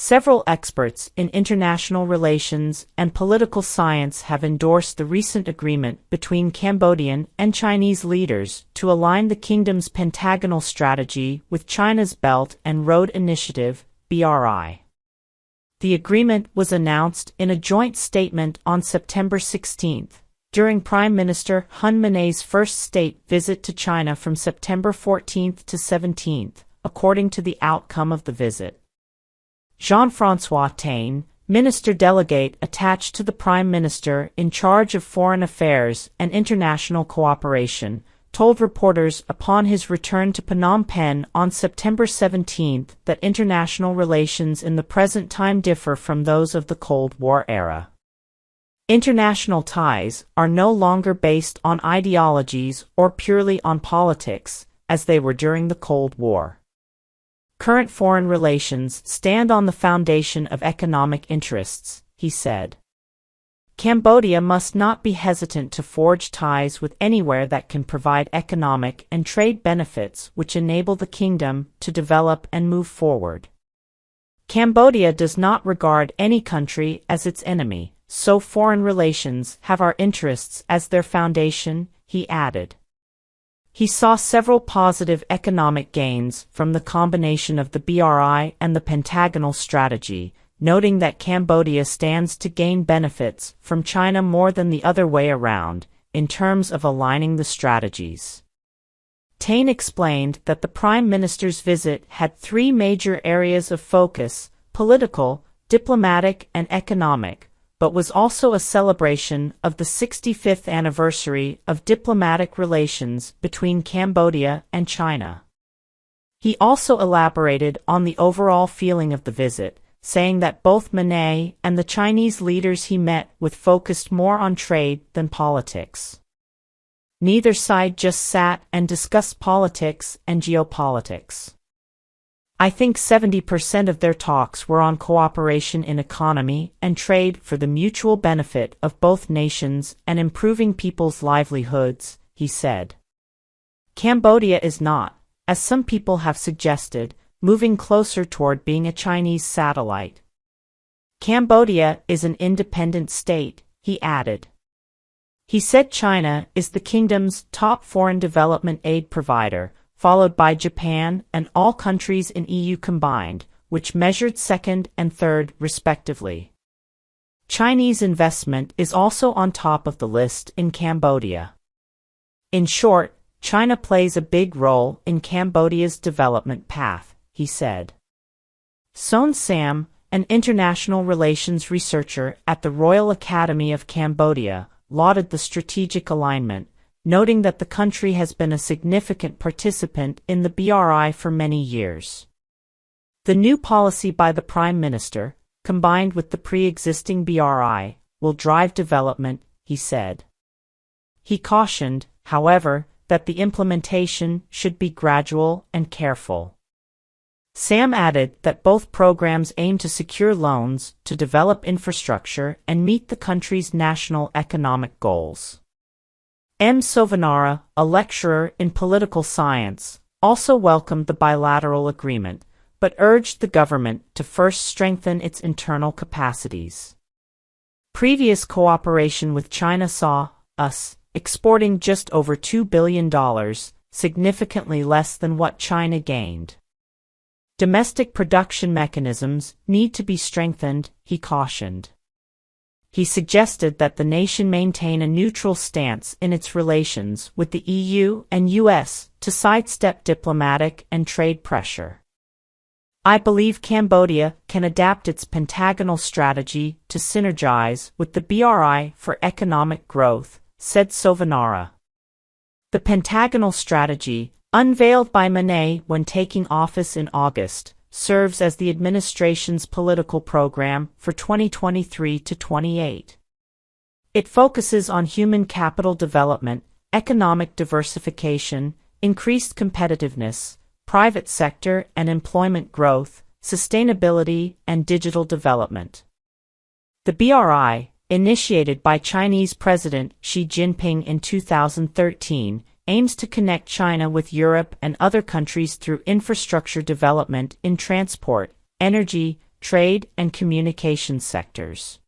Several experts in international relations and political science have endorsed the recent agreement between Cambodian and Chinese leaders to align the kingdom's Pentagonal Strategy with China's Belt and Road Initiative, BRI. The agreement was announced in a joint statement on September 16, during Prime Minister Hun Mane's first state visit to China from September 14 to 17, according to the outcome of the visit. Jean-François Tain, minister delegate attached to the Prime Minister in charge of foreign affairs and international cooperation, told reporters upon his return to Phnom Penh on September 17 that international relations in the present time differ from those of the Cold War era. International ties are no longer based on ideologies or purely on politics, as they were during the Cold War. Current foreign relations stand on the foundation of economic interests, he said. Cambodia must not be hesitant to forge ties with anywhere that can provide economic and trade benefits which enable the kingdom to develop and move forward. Cambodia does not regard any country as its enemy, so foreign relations have our interests as their foundation, he added. He saw several positive economic gains from the combination of the BRI and the Pentagonal Strategy, noting that Cambodia stands to gain benefits from China more than the other way around, in terms of aligning the strategies. Tain explained that the Prime Minister's visit had three major areas of focus: political, diplomatic, and economic, but was also a celebration of the 65th anniversary of diplomatic relations between Cambodia and China. He also elaborated on the overall feeling of the visit, saying that both Mane and the Chinese leaders he met with focused more on trade than politics. Neither side just sat and discussed politics and geopolitics. I think 70% of their talks were on cooperation in economy and trade for the mutual benefit of both nations and improving people's livelihoods, he said. Cambodia is not, as some people have suggested, moving closer toward being a Chinese satellite. Cambodia is an independent state, he added. He said China is the kingdom's top foreign development aid provider, followed by Japan and all countries in EU combined, which measured second and third respectively. Chinese investment is also on top of the list in Cambodia. In short, China plays a big role in Cambodia's development path, he said. Son Sam, an international relations researcher at the Royal Academy of Cambodia, lauded the strategic alignment, noting that the country has been a significant participant in the BRI for many years. The new policy by the Prime Minister, combined with the pre-existing BRI, will drive development, he said. He cautioned, however, that the implementation should be gradual and careful. Sam added that both programs aim to secure loans to develop infrastructure and meet the country's national economic goals. M. Sovanara, a lecturer in political science, also welcomed the bilateral agreement, but urged the government to first strengthen its internal capacities. Previous cooperation with China saw us exporting just over $2 billion, significantly less than what China gained. Domestic production mechanisms need to be strengthened, he cautioned. He suggested that the nation maintain a neutral stance in its relations with the EU and US to sidestep diplomatic and trade pressure. I believe Cambodia can adapt its Pentagonal Strategy to synergize with the BRI for economic growth, said Sovanara. The Pentagonal Strategy, unveiled by Mane when taking office in August, serves as the administration's political program for 2023 to 28. It focuses on human capital development, economic diversification, increased competitiveness, private sector and employment growth, sustainability, and digital development. The BRI, initiated by Chinese President Xi Jinping in 2013, aims to connect China with Europe and other countries through infrastructure development in transport, energy, trade, and communications sectors.